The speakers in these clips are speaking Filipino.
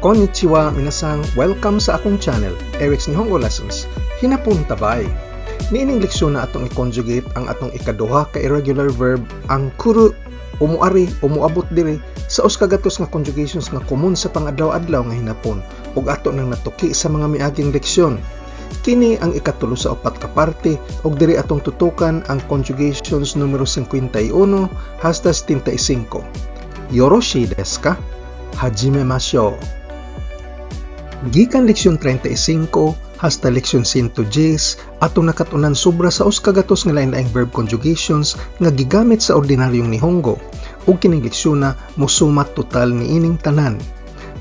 Konnichiwa minasang, welcome sa akong channel, Eric's Nihongo Lessons. Hinapon tabay. Niining leksyon na atong i-conjugate ang atong ikaduha ka irregular verb, ang kuru, umuari, umuabot diri, sa uskagatos nga conjugations nga common sa pangadlaw-adlaw nga hinapon, ug ato nang natuki sa mga miaging leksyon. Kini ang ikatulo sa upat ka parte, ug diri atong tutukan ang conjugations numero 51 hasta 75. Yoroshi desu ka? Hajimemashou. Gikan leksyon 35 hasta leksyon 110 atong nakatunan sobra sa uskagatos nga lain-laing verb conjugations nga gigamit sa ordinaryong Nihongo, ug kining leksyon na mosumat total niining tanan.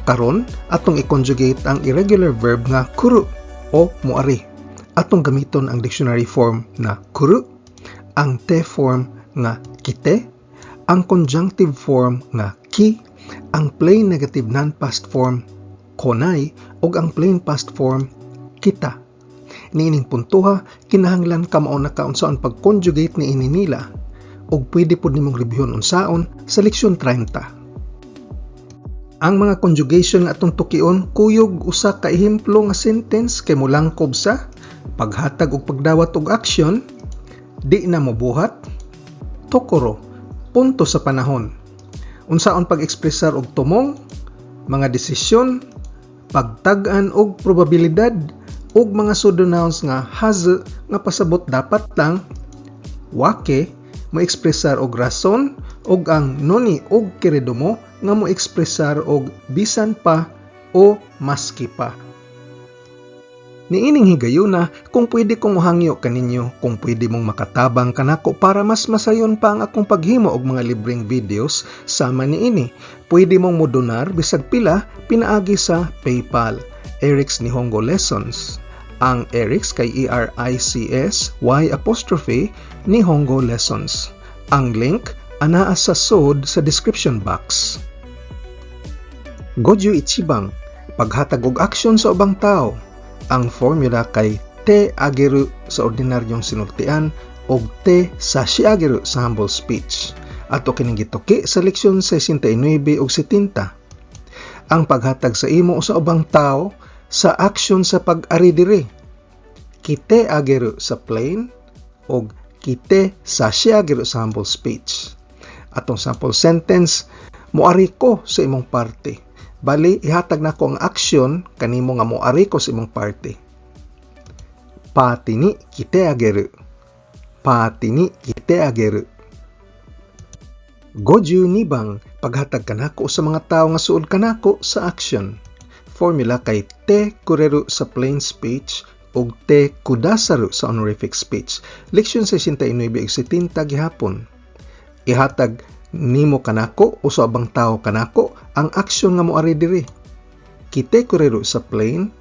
Karon atong i-conjugate ang irregular verb nga kuru o muari. Atong gamiton ang dictionary form na kuru, ang te form nga kite, ang conjunctive form nga ki, ang plain negative non-past form konai, ug ang plain past form kita. Niining puntuha, kinahanglan ka mao na kaunsaon pag-conjugate niini nila, ug pwede pud nimong rebyuhon unsaon sa leksyon 30. Ang mga conjugation nga atong tukion kuyog usa ka ehemplo nga sentence kay molangkob sa paghatag og pagdawat og aksyon, di na mobuhat, tokoro, punto sa panahon. Unsaon pag-ekspresar og tumong, mga desisyon, pagtag-an og probabilidad, ug mga pseudonouns nga hazu nga pasabot dapat lang, wake mo ekspresar og rason, ug ang noni og keredomo nga mo ekspresar og bisan pa o maski pa. Niining higayuna kung pwede kong mohangyo kaninyo kung pwede mong makatabang kanako para mas masayon pa ang akong paghimo og mga libreng videos sama niini. Pwede mong modonar bisag pila pinaagi sa PayPal, Eric's Nihongo Lessons. Ang Eric's kay ERICS Y' Nihongo Lessons. Ang link anaa sa sod sa description box. Goju ichibang, paghatag og aksyon sa ubang tao. Ang formula kay te ageru sa ordinaryong sinultian o te sashi ageru sa humble speech. Ato kining gituki sa leksyon 69 ug 70. Ang paghatag sa imo sa ubang tao sa aksyon sa pag-ari diri. Kite ageru sa plain o kite sashi ageru sa humble speech. Atong sample sentence, moari ko sa imong parte. Bali, ihatag na ko ang aksyon kanimo nga moari ko sa imong parte. Pati ni kite ageru. Pati ni kite ageru. Goju nibang, paghatag kanako sa mga tao nga suod kanako sa aksyon. Formula kay te kureru sa plain speech ug te kudasaru sa honorific speech. Leksyon 69 ug 70 gihapon. Ihatag nimo kanako o sa abang tao kanako ang aksyon nga moari diri. Kite kureru sa plain,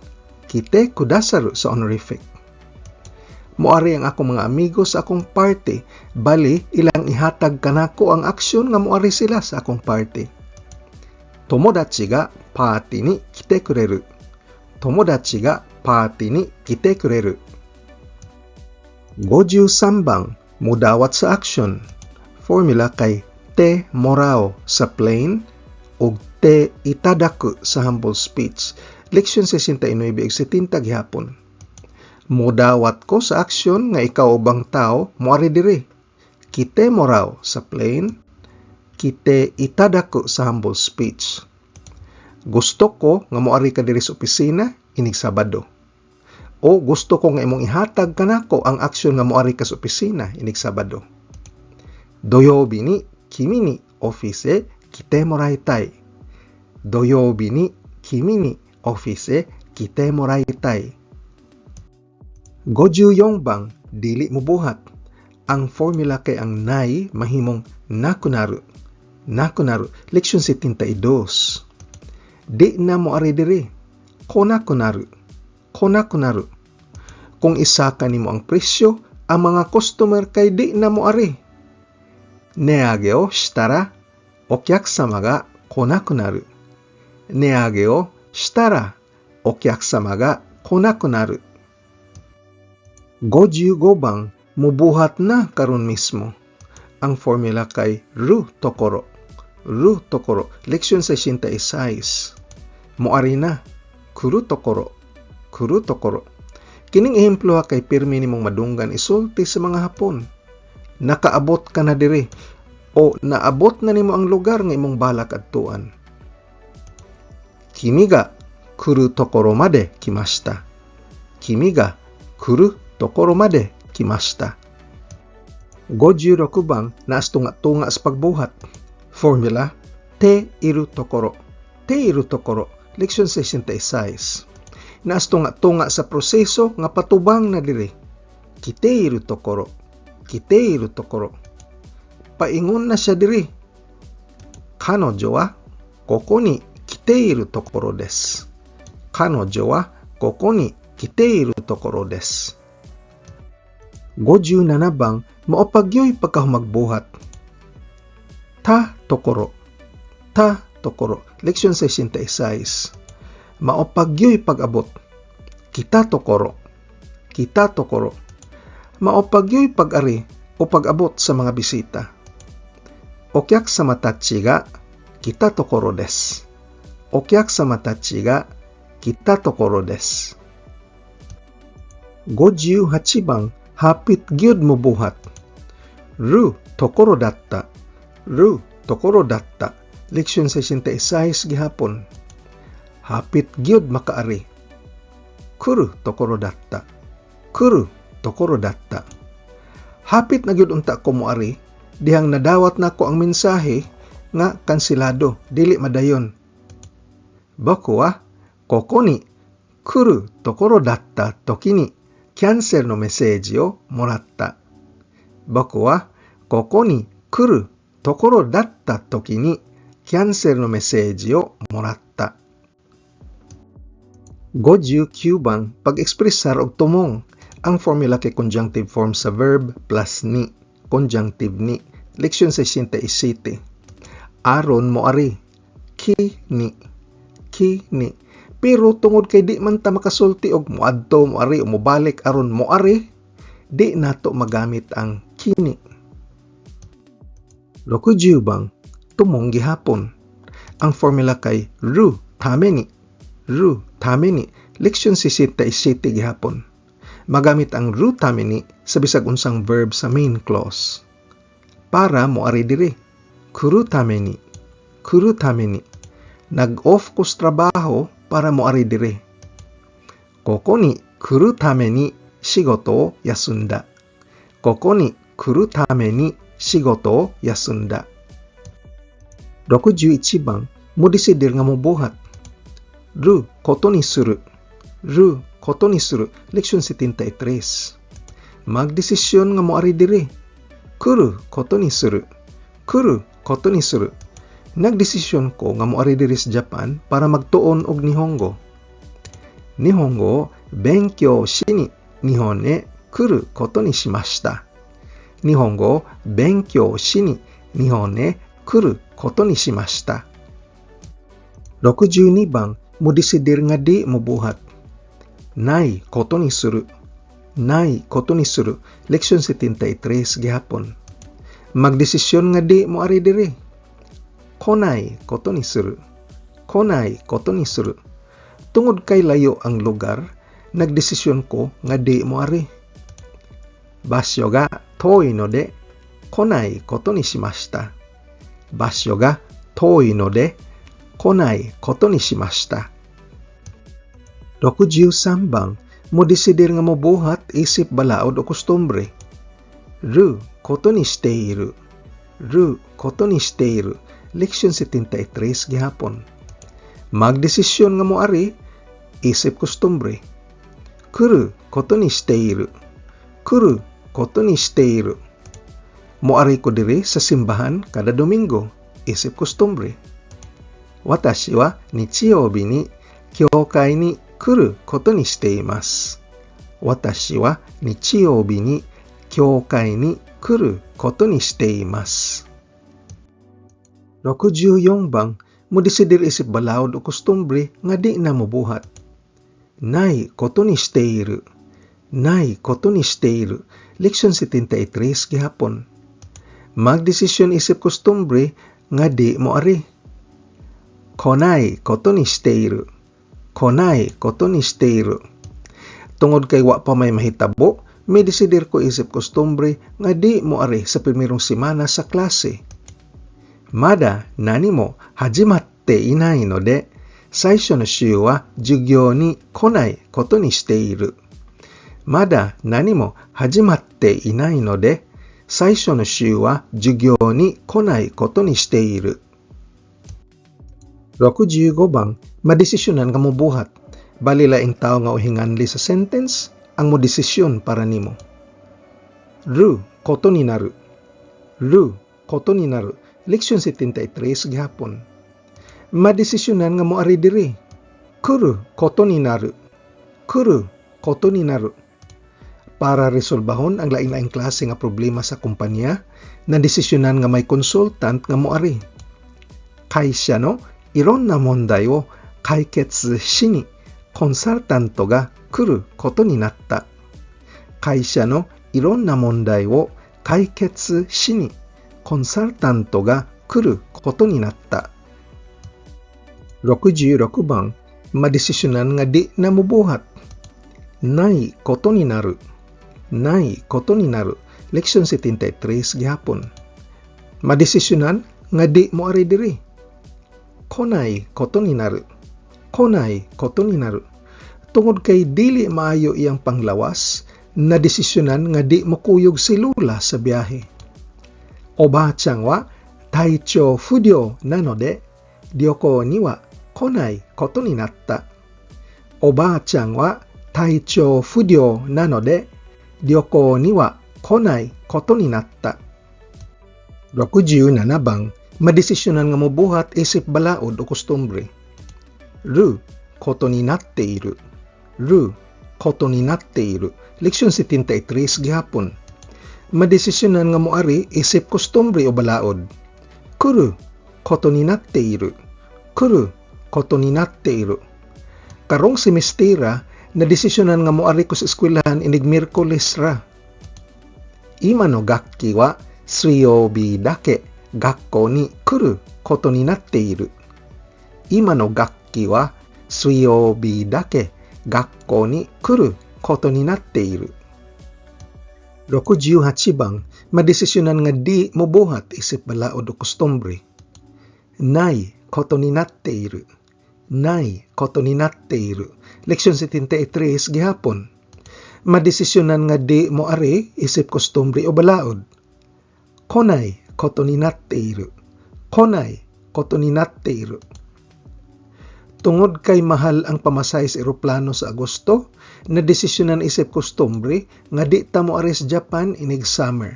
kite kudasaru sa honorific. Moari ang akong mga amigo sa akong party, bali ilang ihatag kanako ang aksyon nga moari sila sa akong party. Tomodachi ga party ni kite kureru. Tomodachi ga party ni kite kureru. 53 bang, mudawat sa aksyon. Formula kay te morao sa plain ug te itadaku sa humble speech. Leksyon 69 ug 70 gihapon. Modawat ko sa aksyon nga ikaw ubang tao moari diri. Kite morao sa plain, kite itadaku sa humble speech. Gusto ko nga moari ka diri sa opisina inig Sabado. O gusto ko nga imong ihatag kanako ang aksyon nga moari ka sa opisina inig Sabado. Doyobi ni kimi ni office kite moraitai. Doyobi ni kimi ni office kite moraitai. 54 bang, dili mobuhat. Ang formula kay ang nai mahimong nakunaru. Nakunaru, leksyon 72. Di na moari diri. Konakunaru. Konakunaru. Kung isa ka nimo ang presyo, ang mga customer kay di na moari. Neage o shitara, okyakusama ga konakunaru. Neage o shitara, okyakusama ga konakunaru. 55 bang, mubuhat na karon mismo. Ang formula kay ru tokoro. Ru tokoro, leksyon 66. moari na. Kuru tokoro. Kuru tokoro. Kining ehemplo kay pirmi nimong madunggan isulti sa mga Hapon. Nakaabot ka na diri o naabot na nimo ang lugar nga imong balak adtuan. Kimi ga kuru tokoro made kimashita. Kimi ga kuru tokoro made kimashita. 56 bang naas tunga-tunga sa pagbuhat. Formula, te iru tokoro. Te iru tokoro, leksyon 66. Naas tunga-tunga sa proseso nga patubang na diri. Kite iru tokoro. Kite iru tokoro. Paingon na siya diri. Kanojo wa koko ni kite iru tokoro desu. Kanojo wa koko ni kite iru tokoro desu. 57 bang maopagyoy pagkahumagbuhat. Ta tokoro. Ta tokoro. Leksyon 66. Maopagyoy pag-abot. Kita tokoro. Kita tokoro. Maopagyoy pag-ari o pag-abot sa mga bisita. Okyak sa matachi ga kita tokoro desu. Okyak sa matachi ga kita tokoro desu. 58 bang hapit gyud mo buhat. Ru tokoro datta. Ru tokoro datta. Leksyon 66 gihapon. Hapit gyud makaari. Kuru tokoro datta. Kuru tokoro datta. Hapit na gyud unta ko moari, dihang nadawat nako ang mensahe nga kansilado, dili madayon. Boku wa koko ni kuru tokoro datta toki ni cancel no message o moratta. Boku wa koko ni kuru tokoro datta toki ni cancel no message o moratta. 59 bang pag-ekspresar og tumong. Ang formula kay conjunctive form sa verb plus ni. Conjunctive ni. Leksyon 67. Aron moari. Ki ni. Ki ni. Pero tungod kay di man ta makasulti og moadto, moari o mobalik aron moari, di nato magamit ang kini. 60 bang tumong gihapon. Ang formula kay ru tame ni. Ru tame ni. Leksyon 67 gihapon. Magamit ang ru tame ni sa bisag unsang verb sa main clause. Para moari diri. Kuru tame ni. Kuru tame ni. Nag-off ko sa trabaho para moari diri. Koko ni kuru tame ni shigoto o yasunda. Koko ni kuru tame ni shigoto o yasunda. 61 bang mo desider nga mobuhat. Ru koto ni suru. Ru koto ni suru. Leksyon 73. Magdesisyon nga moari diri. Kuru koto ni suru. Kuru koto ni suru. Nagdesisyon ko nga moari diri sa Japan para magtuon og Nihongo. Nihongo benkyou shi ni Nihon e kuru koto ni shimashita. Nihongo benkyou shi ni Nihon e kuru koto ni shimashita. 62 bang mo desider nga di mobuhat. Nai koto ni suru. Nai koto ni suru. Leksyon 73 gihapon. Magdesisyon nga di moari diri. Konai koto ni suru. Konai koto ni suru. Tungod kay layo ang lugar, nagdesisyon ko nga di moari. Basyo ga toi no de konai koto ni shimashita. Basyo ga toi no de konai koto ni shimashita. 63 bang mo desider nga mobuhat isip balaod o kustombre. Ru koto ni shiteiru. Ru koto ni shiteiru. Leksyon 73 gihapon. Magdesisyon nga moari isip kustombre. Kuru koto ni shiteiru. Kuru koto ni shiteiru. Moari ko diri sa simbahan kada Domingo isip kustombre. Watashi wa nichiyoubi ni kyoukai ni kuru koto ni shite imasu. Watashi wa nichiyoubi ni kyoukai ni kuru koto ni shite imasu. 64 bang mo desider isip balaod o kustombre nga di na mobuhat. Nai koto ni shiteiru. Nai koto ni shiteiru. Leksyon 73 gihapon. Magdesisyon isip kustombre nga di moari. konai koto ni shiteiru. Konai koto ni shiteiru. Tungod kay wa pa may mahitabo, may desidir ko isip kostumbre nga di mo ari sa primerong semana sa klase. Mada nani mo hajimatte inai no de, saisho no shū wa jugyō ni konai koto ni shiteiru. Mada nani mo hajimatte inai no de, saisho no shū wa jugyō ni konai koto ni shiteiru. 65 bang, madesisyonan nga mo buhat. Bali laing tao nga uhinganli sa sentence, ang mo desisyon para nimo. Ru koto ni naru. Ru koto ni naru. Leksyon 73 gihapon. Madesisyonan nga mo ari diri. Kuru koto ni naru. Kuru koto ni naru. Para resolbahon ang lain-laing klase nga problema sa kumpanya, na desisyonan nga may consultant nga mo ari. Kaisha no iron na mondai wo kaiketsu shi ni consultant ga kuru koto ni natta. Kaisha no iron na mondai wo kaiketsu shi ni consultant ga kuru koto ni natta. 66 bang, madesisyonan nga di na mubuhat. Nai koto ni naru. Nai koto ni naru. Leksyon 73 gihapon. Madesisyonan nga di mo ari diri. Konai koto ni naru. Konai koto ni naru. Tungod kay dili maayo iyang panglawas, na desisyonan nga di mo kuyog si Lula sa biyahe. Oba-chan wa taichou furyou nanode ryoko ni wa konai koto ni natta. Oba-chan wa taichou furyou nanode ryoko ni wa konai koto ni natta. 67 bang, madesisyonan nga mobuhat isip balaod o kostumbre. Ru koto ni natte iru. Ru koto ni natte iru. Leksyon 73 gihapon. Madesisyonan nga moari isip kostumbre o balaod. Kuru koto ni natte iru. Kuru koto ni natte iru. Karong semestera, na desisyonan nga moari ko sa eskwelahan inig Miyerkules ra. Ima no gakki wa suiyōbi dake gakko ni kuru koto ni natte iru. Ima no gakki wa suiyōbi dake gakko ni kuru koto ni natte iru. 68 bang, madesisyonan nga di mobuhat isip balaod o kostumbre. Nai koto ni natte iru. Nai koto ni natte iru. Leksyon 73 gihapon. Madesisyonan nga di mo ari isip kostumbre o balaod. Konai koto ni natte iru. Konai koto ni natte iru. Tungod kay mahal ang pamasahe sa eroplano sa Agosto, na desisyonan isip kostumbre nga di ta mo ari sa Japan inig summer.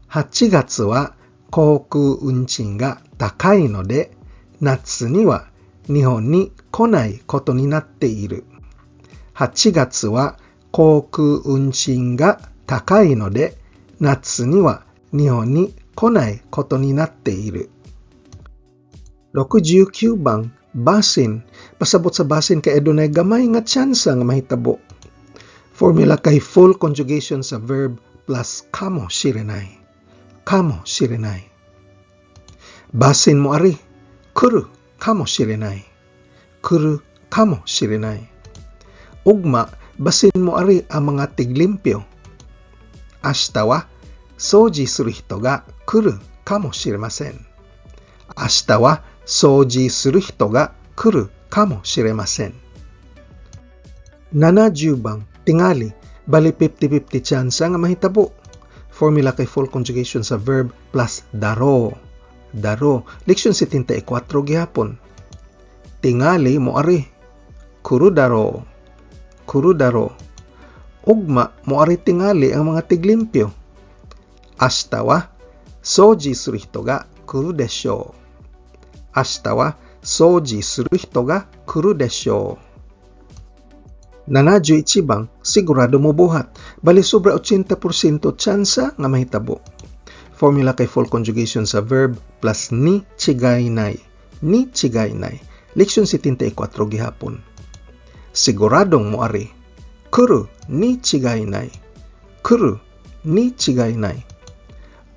8月は航空運賃が高いので、夏には日本に来ないことになっている。8月は航空運賃が高いので、夏には日本に来ないことになっている。69bang, basin. Pasabot sa basin kay adunay gamay nga tsansa nga mahitabo. Formula kay full conjugation sa verb plus kamo shirenai. Kamo shirenai. Basin mo ari. Kuru kamo shirenai. Kuru kamo shirenai. Ugma, basin mo ari ang mga tiglimpyo. Ashita wa soji suru hito ga kuru kamo shiremasen. Ashita wa soji suru hito ga kuru kamo shiremasen. 70 bang, tingali, bali 50-50 tsansa nga mahitabo. Formula kay full conjugation sa verb plus daro. Daro. Leksyon 74 gihapon. Tingali mo ari. Kuru daro. Kuru daro. Ugma mo ari tingali ang mga tiglimpyo. Ashita wa soji suru hito ga kuru deshou. Ashita wa soji suru hito ga kuru deshou. 71 bang, sigurado mo buhat. Bali sobra 80% tsansa nga mahitabo. Formula kay full conjugation sa verb plus ni chigainai. Ni chigainai. Leksyon 74 gihapon. Siguradong mo ari. Kuru ni chigainai. Kuru ni chigainai.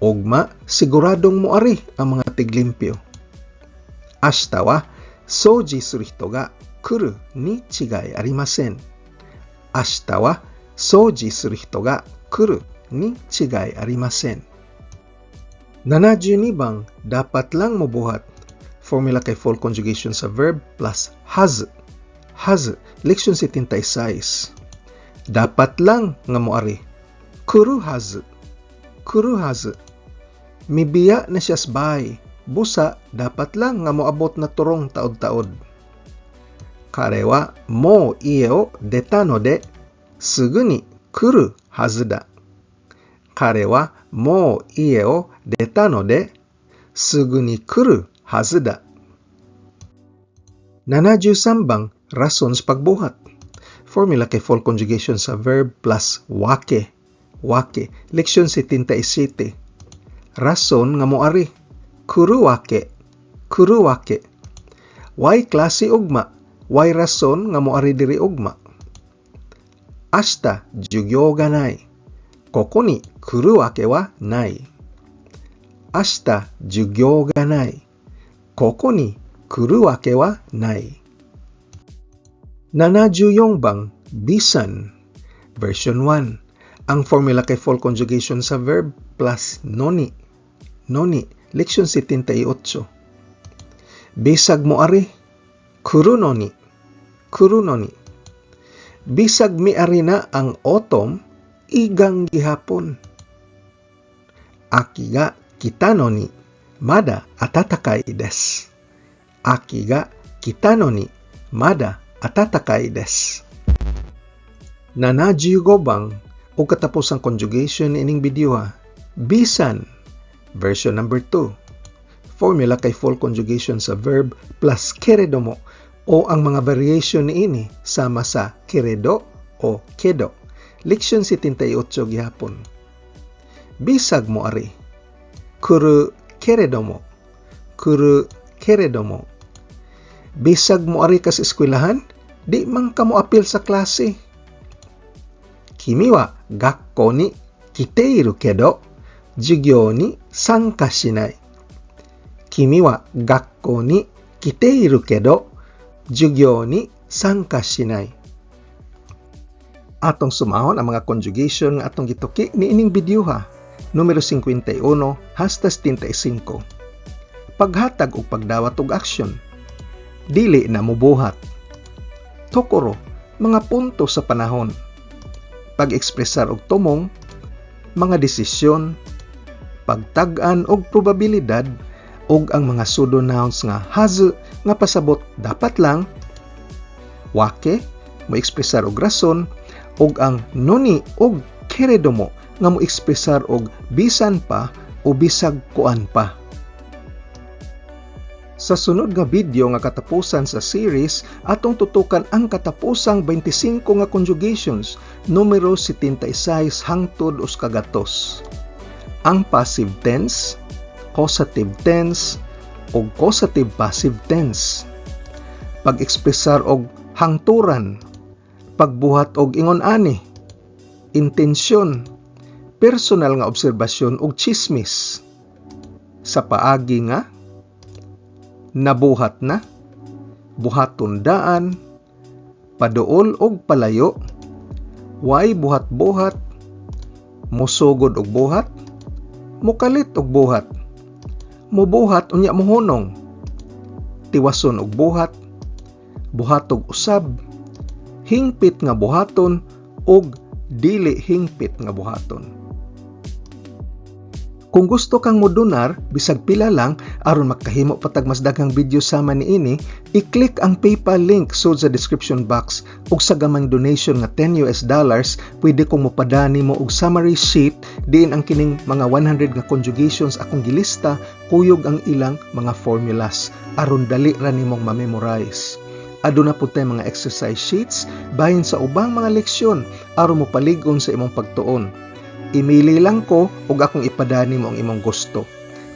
Ugma, siguradong mo ari ang mga tiglimpyo. 明日は掃除する人が来るに違いありません。明日は掃除する人が来るに違いありません。 72 bang dapat lang mo buhat. Formula kay full conjugation sa verb plus has. Has, leksyon 76. Dapat lang nga moari. Kuru has. Kuru has. Mibiya na siya sa bahay. Busa, dapat lang nga moabot na turong taod-taod. Kare wa mou ie o deta no de sugu ni kuru hazu da. Kare wa mou ie o deta no de sugu ni kuru hazu da. 73 bang rason sa pagbuhat. Formula kay full conjugation sa verb plus wake. Wake, leksyon 77. Rason nga moari. Kuru wake. Kuru wake. Why klase ugma? Why rason nga moari diri ugma? Ashita jugyo ga nai. Koko ni kuru wake wa nai. Ashita jugyo ga nai. Koko ni kuru wake wa nai. 74 bang bisan. Version 1. Ang formula kay full conjugation sa verb plus noni. Noni, leksyon 78. Bisag moari. Kuru noni. Kuru noni. Bisag miari na ang autumn, igang gihapon. Aki ga kita noni, mada atatakai desu. Aki ga kita noni, mada atatakai desu. 75 bang o katapos ang conjugation ining video ha. Bisan, version number 2. Formula kay full conjugation sa verb plus keredomo o ang mga variation niini sama sa keredo o kedo. Leksyon 78 gihapon. Bisag mo ari. Kuru keredomo. Kuru keredomo. Bisag mo ari ka sa eskwelahan, di man ka mo apil sa klase. Kimi wa gakko ni kiteiru kedo, jugyo ni sanka shinai. Kimi wa gakko ni kiteiru kedo, jugyo ni sanka shinai. Atong sumahon ang mga conjugation nga atong gituki ni ining video ha. Numero 51 hasta 75. Paghatag o pagdawat og aksyon. Dili na mubuhat. Tokoro, mga punto sa panahon. Pag-ekspresar og tumong, mga desisyon, pagtag-an og probabilidad, og ang mga pseudo nouns nga hazu nga pasabot dapat lang, wake, mo ekspresar og rason, og ang noni og keredomo nga mo ekspresar og bisan pa o bisag kuan pa. Sa sunod nga video nga katapusan sa series, atong tutukan ang katapusang 25 nga conjugations, numero 76 hangtod us kagatos. Ang passive tense, causative tense, o causative passive tense. Pag-ekspresar og hangturan, pagbuhat og ingon-ani, intensyon, personal nga obserbasyon og chismis. Sa paagi nga nabuhat na, buhaton daan, paduol og palayo, way buhat-buhat, musugod og buhat, mukalit og buhat, mubuhat unya mohunong, tiwason og buhat, buhatog usab, hingpit nga buhaton og dili hingpit nga buhaton. Kung gusto kang modonar, bisag pila lang, aron makahimo patag mas daghang video sama niini, i-click ang PayPal link sud sa description box ug sa gamang donation nga $10, pwede kong mopadani mo og summary sheet diin ang kining mga 100 nga conjugations akong gilista, kuyog ang ilang mga formulas aron dali ra nimong ma-memorize. Aduna pud tay mga exercise sheets bahin sa ubang mga leksyon aron mo paligon sa imong pagtuon. Imili lang ko ug akong ipadani mo ang imong gusto.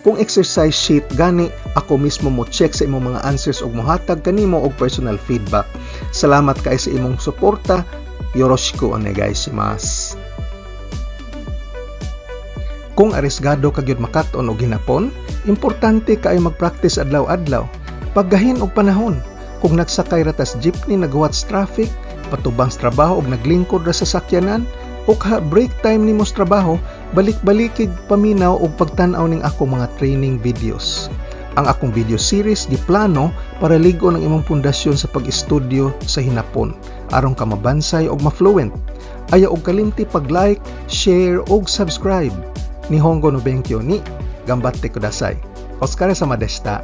Kung exercise sheet gani, ako mismo mo check sa imong mga answers ug mohatag kanimo og personal feedback. Salamat kay sa imong suporta. Yoroshiku onegaishimasu. Kung arisgado ka gyud makat-on og hinapon, importante kaayo mag-practice adlaw-adlaw. Paggahin og panahon, kung nagsakay ra tas jeepney nagwatch traffic, patubang sa trabaho og naglingkod ra sa sakyanan, o break time nimo sa trabaho, balik-balikig paminaw og pagtan-aw ning akong mga training videos. Ang akong video series giplano para lig-on ang imong pundasyon sa pag-estudyo sa hinapon aron ka mabansay og ma-fluent. Ayaw og kalimti pag-like, share og subscribe. Nihongo no benkyo ni Gambatte kudasai. Oskare sama deshita.